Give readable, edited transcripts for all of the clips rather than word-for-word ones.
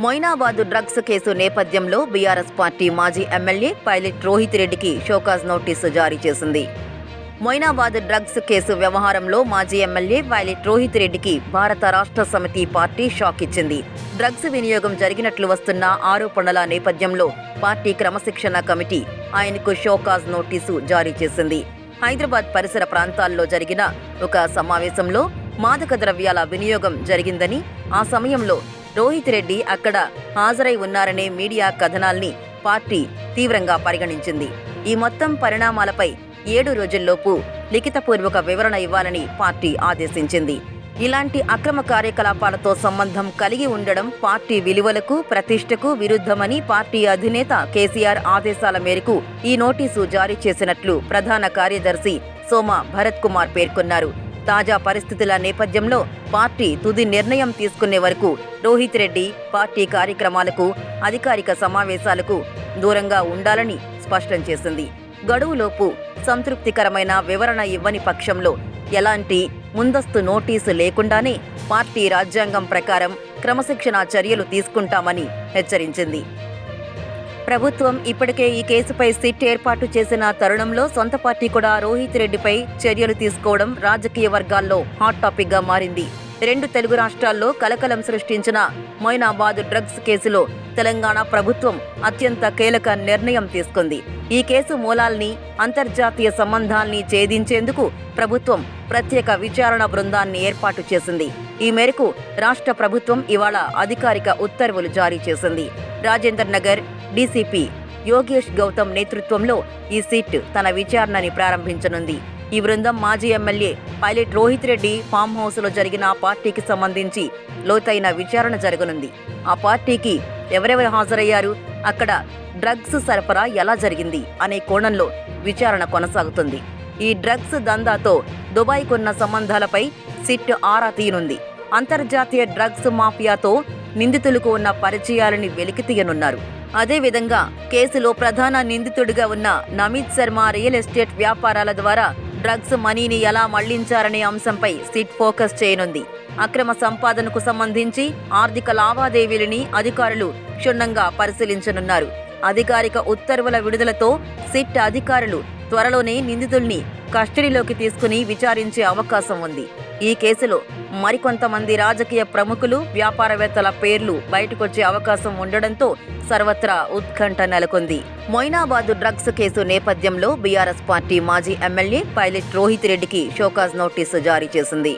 Moinabad drugs case నేపథ్యంలో BRS party మాజీ MLA Pilot Rohit రెడ్డికి షోకాజ్ నోటీసు జారీ చేసింది. మొయినాబాద్ డ్రగ్స్ కేసు వ్యవహారంలో మాజీ ఎమ్మెల్యే పైలట్ రోహిత్ రెడ్డికి భారత రాష్ట్ర సమితి పార్టీ షాక్ ఇచ్చింది. డ్రగ్స్ వినియోగం జరిగినట్లు వస్తున్న ఆరోపణల నేపథ్యంలో పార్టీ క్రమశిక్షణ కమిటీ ఆయనకు షోకాజ్ నోటీసు జారీ చేసింది. హైదరాబాద్ పరిసర ప్రాంతాల్లో జరిగిన ఒక సమావేశంలో మాదక ద్రవ్యాల వినియోగం జరిగిందని, ఆ సమయంలో రోహిత్ రెడ్డి అక్కడ హాజరై ఉన్నారనే మీడియా కథనాల్ని పార్టీ తీవ్రంగా పరిగణించింది. ఈ మొత్తం పరిణామాలపై 7 రోజుల్లోపు లిఖితపూర్వక వివరణ ఇవ్వాలని పార్టీ ఆదేశించింది. ఇలాంటి అక్రమ కార్యకలాపాలతో సంబంధం కలిగి ఉండడం పార్టీ విలువలకు, ప్రతిష్టకు విరుద్ధమని పార్టీ అధినేత కేసీఆర్ ఆదేశాల మేరకు ఈ నోటీసు జారీ చేసినట్లు ప్రధాన కార్యదర్శి సోమ భరత్ కుమార్ పేర్కొన్నారు. తాజా పరిస్థితుల నేపథ్యంలో పార్టీ తుది నిర్ణయం తీసుకునే వరకు రోహిత్ రెడ్డి పార్టీ కార్యక్రమాలకు, అధికారిక సమావేశాలకు దూరంగా ఉండాలని స్పష్టం చేసింది. గడువులోపు సంతృప్తికరమైన వివరణ ఇవ్వని పక్షంలో ఎలాంటి ముందస్తు నోటీసు లేకుండానే పార్టీ రాజ్యాంగం ప్రకారం క్రమశిక్షణా చర్యలు తీసుకుంటామని హెచ్చరించింది. ప్రభుత్వం ఇప్పటికే ఈ కేసుపై సిట్ ఏర్పాటు చేసిన తరుణంలో సొంత పార్టీ కూడా రోహిత్ రెడ్డిపై చర్యలు తీసుకోవడం రాజకీయ వర్గాల్లో హాట్ టాపిక్ గా మారింది. 2 తెలుగు రాష్ట్రాల్లో కలకలం సృష్టించిన మొయినాబాద్ డ్రగ్స్ కేసులో తెలంగాణ ప్రభుత్వం అత్యంత కీలక నిర్ణయం తీసుకుంది. ఈ కేసు మూలాల్ని, అంతర్జాతీయ సంబంధాల్ని ఛేదించేందుకు ప్రభుత్వం ప్రత్యేక విచారణ బృందాన్ని ఏర్పాటు చేసింది. ఈ మేరకు రాష్ట్ర ప్రభుత్వం ఇవాళ అధికారిక ఉత్తర్వులు జారీ చేసింది. రాజేందర్ నగర్ డీసీపీ యోగేష్ గౌతమ్ నేతృత్వంలో ఈ సిట్ తన విచారణని ప్రారంభించనుంది. ఈ బృందం మాజీ ఎమ్మెల్యే పైలట్ రోహిత్ రెడ్డి ఫామ్ హౌస్లో జరిగిన పార్టీకి సంబంధించి లోతైన విచారణ జరగనుంది. ఆ పార్టీకి ఎవరెవరు హాజరయ్యారు, అక్కడ డ్రగ్స్ సరఫరా ఎలా జరిగింది అనే కోణంలో విచారణ కొనసాగుతుంది. ఈ డ్రగ్స్ దందాతో దుబాయ్కున్న సంబంధాలపై సిట్ ఆరా తీయనుంది. అంతర్జాతీయ డ్రగ్స్ మాఫియాతో నిందితులకు ఉన్న పరిచయాలని వెలికితీయనున్నారు. అదేవిధంగా కేసులో ప్రధాన నిందితుడిగా ఉన్న నమిత్ శర్మ రియల్ ఎస్టేట్ వ్యాపారాల ద్వారా డ్రగ్స్ మనీని ఎలా మళ్లించారనే అంశంపై సిట్ ఫోకస్ చేయనుంది. అక్రమ సంపాదనకు సంబంధించి ఆర్థిక లావాదేవీలని అధికారులు క్షుణ్ణంగా పరిశీలించనున్నారు. అధికారిక ఉత్తర్వుల విడుదలతో సిట్ అధికారులు త్వరలోనే నిందితుల్ని కస్టడీలోకి తీసుకుని విచారించే అవకాశం ఉంది. ఈ కేసులో మరికొంతమంది రాజకీయ ప్రముఖులు, వ్యాపారవేత్తల పేర్లు బయటకొచ్చే అవకాశం ఉండడంతో సర్వత్రా ఉత్కంఠ నెలకొంది. మొయినాబాద్ డ్రగ్స్ కేసు నేపథ్యంలో బీఆర్ఎస్ పార్టీ మాజీ ఎమ్మెల్యే పైలట్ రోహిత్ రెడ్డికి షోకాజ్ నోటీసు జారీ చేసింది.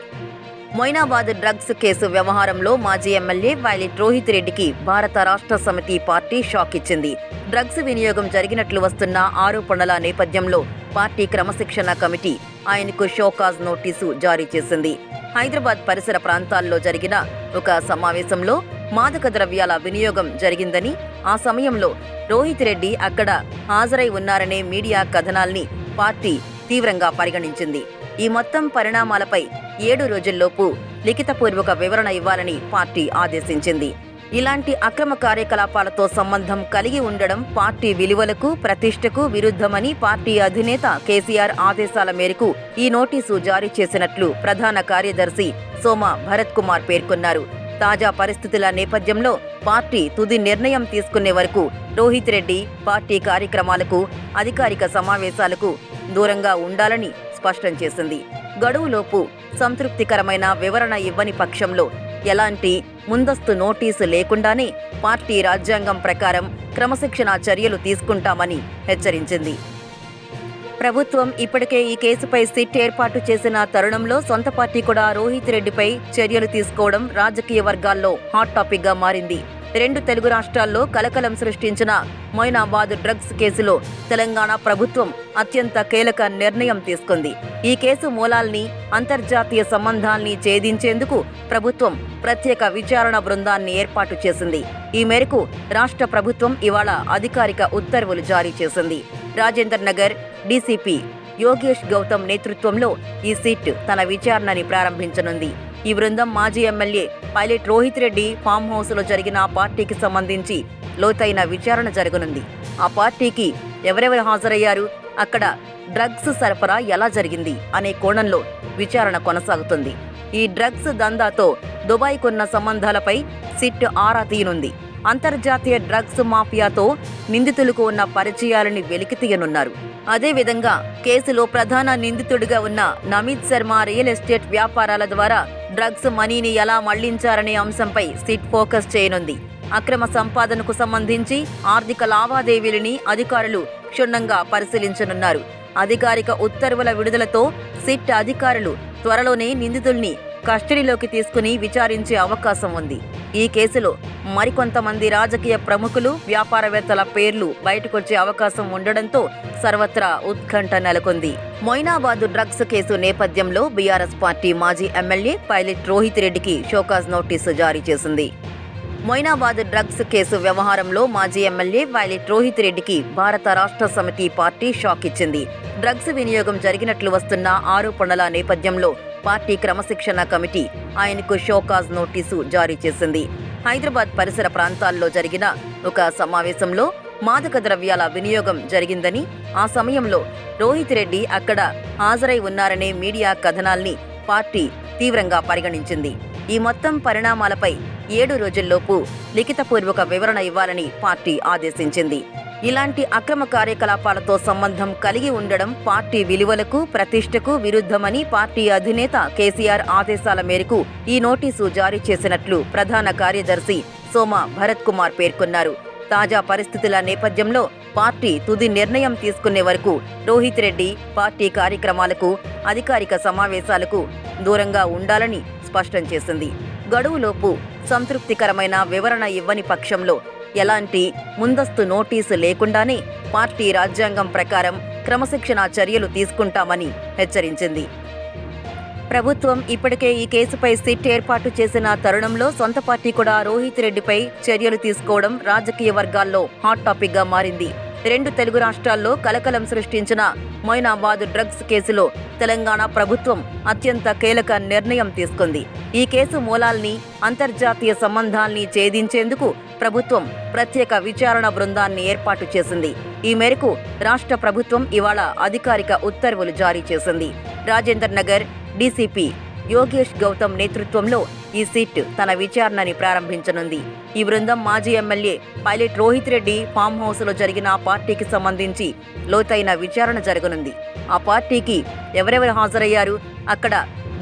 మొయినాబాద్ డ్రగ్స్ కేసు వ్యవహారంలో మాజీ ఎమ్మెల్యే పైలట్ రోహిత్ రెడ్డికి భారత రాష్ట్ర సమితి పార్టీ షాక్ ఇచ్చింది. డ్రగ్స్ వినియోగం జరిగినట్లు వస్తున్న ఆరోపణల నేపథ్యంలో పార్టీ క్రమశిక్షణ కమిటీ ఆయనకు షోకాజ్ నోటీసు జారీ చేసింది. హైదరాబాద్ పరిసర ప్రాంతాల్లో జరిగిన ఒక సమావేశంలో మాదక ద్రవ్యాల వినియోగం జరిగిందని, ఆ సమయంలో రోహిత్ రెడ్డి అక్కడ హాజరై ఉన్నారనే మీడియా కథనాల్ని పార్టీ తీవ్రంగా పరిగణించింది. ఈ మొత్తం పరిణామాలపై 7 రోజుల్లోపు లిఖితపూర్వక వివరణ ఇవ్వాలని పార్టీ ఆదేశించింది. ఇలాంటి అక్రమ కార్యకలాపాలతో సంబంధం కలిగి ఉండడం పార్టీ విలువలకు, ప్రతిష్టకు విరుద్ధమని పార్టీ అధినేత కేసీఆర్ ఆదేశాల మేరకు ఈ నోటీసు జారీ చేసినట్లు ప్రధాన కార్యదర్శి సోమ భరత్ కుమార్ పేర్కొన్నారు. తాజా పరిస్థితుల నేపథ్యంలో పార్టీ తుది నిర్ణయం తీసుకునే వరకు రోహిత్ రెడ్డి పార్టీ కార్యక్రమాలకు, అధికారిక సమావేశాలకు దూరంగా ఉండాలని స్పష్టం చేసింది. గడువులోపు సంతృప్తికరమైన వివరణ ఇవ్వని పక్షంలో ఎలాంటి ముందస్తు నోటీసు లేకుండానే పార్టీ రాజ్యాంగం ప్రకారం క్రమశిక్షణా చర్యలు తీసుకుంటామని హెచ్చరించింది. ప్రభుత్వం ఇప్పటికే ఈ కేసుపై సిట్ ఏర్పాటు చేసిన తరుణంలో సొంత పార్టీ కూడా రోహిత్ రెడ్డిపై చర్యలు తీసుకోవడం రాజకీయ వర్గాల్లో హాట్ టాపిక్ గా మారింది. 2 తెలుగు రాష్ట్రాల్లో కలకలం సృష్టించిన మొయినాబాద్ డ్రగ్స్ కేసులో తెలంగాణ ప్రభుత్వం అత్యంత కీలక నిర్ణయం తీసుకుంది. ఈ కేసు మూలాల్ని, అంతర్జాతీయ సంబంధాల్ని ఛేదించేందుకు ప్రభుత్వం ప్రత్యేక విచారణ బృందాన్ని ఏర్పాటు చేసింది. ఈ మేరకు రాష్ట్ర ప్రభుత్వం ఇవాళ అధికారిక ఉత్తర్వులు జారీ చేసింది. రాజేందర్ నగర్ డీసీపీ యోగేష్ గౌతమ్ నేతృత్వంలో ఈ సిట్ తన విచారణని ప్రారంభించనుంది. ఈ బృందం మాజీ ఎమ్మెల్యే పైలట్ రోహిత్ రెడ్డి ఫామ్ హౌస్లో జరిగిన పార్టీకి సంబంధించి లోతైన విచారణ జరగనుంది. ఆ పార్టీకి ఎవరెవరు హాజరయ్యారు, అక్కడ డ్రగ్స్ సరఫరా ఎలా జరిగింది అనే కోణంలో విచారణ కొనసాగుతుంది. ఈ డ్రగ్స్ దందాతో దుబాయ్కున్న సంబంధాలపై సిట్ ఆరా తీయనుంది. అంతర్జాతీయ డ్రగ్స్ మాఫియాతో నిందితులకు ఉన్న పరిచయాలని వెలికితీయనున్నారు. అదేవిధంగా కేసులో ప్రధాన నిందితుడిగా ఉన్న నమిత్ శర్మ రియల్ ఎస్టేట్ వ్యాపారాల ద్వారా డ్రగ్స్ మనీని ఎలా మళ్లించారనే అంశంపై సిట్ ఫోకస్ చేయనుంది. అక్రమ సంపాదనకు సంబంధించి ఆర్థిక లావాదేవీలని అధికారులు క్షుణ్ణంగా పరిశీలించనున్నారు. అధికారిక ఉత్తర్వుల విడుదలతో సిట్ అధికారులు త్వరలోనే నిందితుల్ని కస్టడీలోకి తీసుకుని విచారించే అవకాశం ఉంది. ఈ కేసులో మరికొంతమంది రాజకీయ ప్రముఖులు, వ్యాపారవేత్తల పేర్లు బయటకొచ్చే అవకాశం ఉండడంతో సర్వత్రా ఉత్కంఠ నెలకొంది. మొయినాబాద్ డ్రగ్స్ కేసు నేపథ్యంలో బీఆర్ఎస్ పార్టీ మాజీ ఎమ్మెల్యే పైలట్ రోహిత్ రెడ్డికి షోకాజ్ నోటీసు జారీ చేసింది. మొయినాబాద్ డ్రగ్స్ కేసు వ్యవహారంలో మాజీ ఎమ్మెల్యే పైలట్ రోహిత్ రెడ్డికి భారత రాష్ట్ర సమితి పార్టీ షాక్ ఇచ్చింది. డ్రగ్స్ వినియోగం జరిగినట్లు వస్తున్న ఆరోపణల నేపథ్యంలో పార్టీ క్రమశిక్షణ కమిటీ ఆయనకు షోకాజ్ నోటీసు జారీ చేసింది. హైదరాబాద్ పరిసర ప్రాంతాల్లో జరిగిన ఒక సమావేశంలో మాదక ద్రవ్యాల వినియోగం జరిగిందని, ఆ సమయంలో రోహిత్ రెడ్డి అక్కడ హాజరై ఉన్నారనే మీడియా కథనాల్ని పార్టీ తీవ్రంగా పరిగణించింది. ఈ మొత్తం పరిణామాలపై 7 రోజుల్లోపు లిఖితపూర్వక వివరణ ఇవ్వాలని పార్టీ ఆదేశించింది. ఇలాంటి అక్రమ కార్యకలాపాలతో సంబంధం కలిగి ఉండడం పార్టీ విలువలకు, ప్రతిష్టకు విరుద్ధమని పార్టీ అధినేత కేసీఆర్ ఆదేశాల మేరకు ఈ నోటీసు జారీ చేసినట్లు ప్రధాన కార్యదర్శి సోమ భరత్ కుమార్ పేర్కొన్నారు. తాజా పరిస్థితుల నేపథ్యంలో పార్టీ తుది నిర్ణయం తీసుకునే వరకు రోహిత్ రెడ్డి పార్టీ కార్యక్రమాలకు, అధికారిక సమావేశాలకు దూరంగా ఉండాలని స్పష్టం చేసింది. గడువులోపు సంతృప్తికరమైన వివరణ ఇవ్వని పక్షంలో ఎలాంటి ముందస్తు నోటీసు లేకుండానే పార్టీ రాజ్యాంగం ప్రకారం క్రమశిక్షణా చర్యలు తీసుకుంటామని హెచ్చరించింది. ప్రభుత్వం ఇప్పటికే ఈ కేసుపై సిట్ ఏర్పాటు చేసిన తరుణంలో సొంత పార్టీ కూడా రోహిత్ రెడ్డిపై చర్యలు తీసుకోవడం రాజకీయ వర్గాల్లో హాట్ టాపిక్ గా మారింది. 2 తెలుగు రాష్ట్రాల్లో కలకలం సృష్టించిన మొయినాబాద్ డ్రగ్స్ కేసులో తెలంగాణ ప్రభుత్వం అత్యంత కీలక నిర్ణయం తీసుకుంది. ఈ కేసు మూలాల్ని, అంతర్జాతీయ సంబంధాల్ని ఛేదించేందుకు ప్రభుత్వం ప్రత్యేక విచారణ బృందాన్ని ఏర్పాటు చేసింది. ఈ మేరకు రాష్ట్ర ప్రభుత్వం ఇవాళ అధికారిక ఉత్తర్వులు జారీ చేసింది. రాజేందర్ నగర్ డీసీపీ యోగేష్ గౌతమ్ నేతృత్వంలో ఈ సిట్ తన విచారణని ప్రారంభించనుంది. ఈ బృందం మాజీ ఎమ్మెల్యే పైలట్ రోహిత్ రెడ్డి ఫామ్ హౌస్లో జరిగిన పార్టీకి సంబంధించి లోతైన విచారణ జరగనుంది. ఆ పార్టీకి ఎవరెవరు హాజరయ్యారు, అక్కడ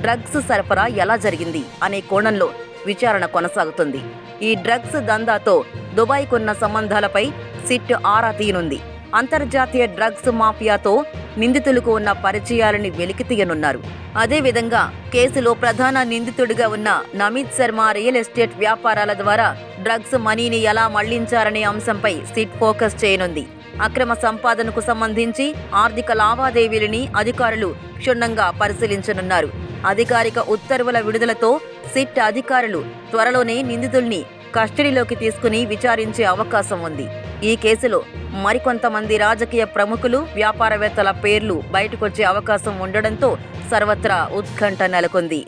డ్రగ్స్ సరఫరా ఎలా జరిగింది అనే కోణంలో విచారణ కొనసాగుతుంది. ఈ డ్రగ్స్ దందాతో దుబాయ్కున్న సంబంధాలపై సిట్ ఆరా తీయనుంది. అంతర్జాతీయ డ్రగ్స్ మాఫియాతో నిందితులకు ఉన్న పరిచయాలని వెలికితీయనున్నారు. అదేవిధంగా కేసులో ప్రధాన నిందితుడిగా ఉన్న నమిత్ శర్మ రియల్ ఎస్టేట్ వ్యాపారాల ద్వారా డ్రగ్స్ మనీని ఎలా మళ్లించారనే అంశంపై సిట్ ఫోకస్ చేయనుంది. అక్రమ సంపాదనకు సంబంధించి ఆర్థిక లావాదేవీలని అధికారులు క్షుణ్ణంగా పరిశీలించనున్నారు. అధికారిక ఉత్తర్వుల విడుదలతో సిట్ అధికారులు త్వరలోనే నిందితుల్ని కస్టడీలోకి తీసుకుని విచారించే అవకాశం ఉంది. ఈ కేసులో మరికొంతమంది రాజకీయ ప్రముఖులు, వ్యాపారవేత్తల పేర్లు బయటకొచ్చే అవకాశం ఉండడంతో సర్వత్రా ఉత్కంఠ నెలకొంది.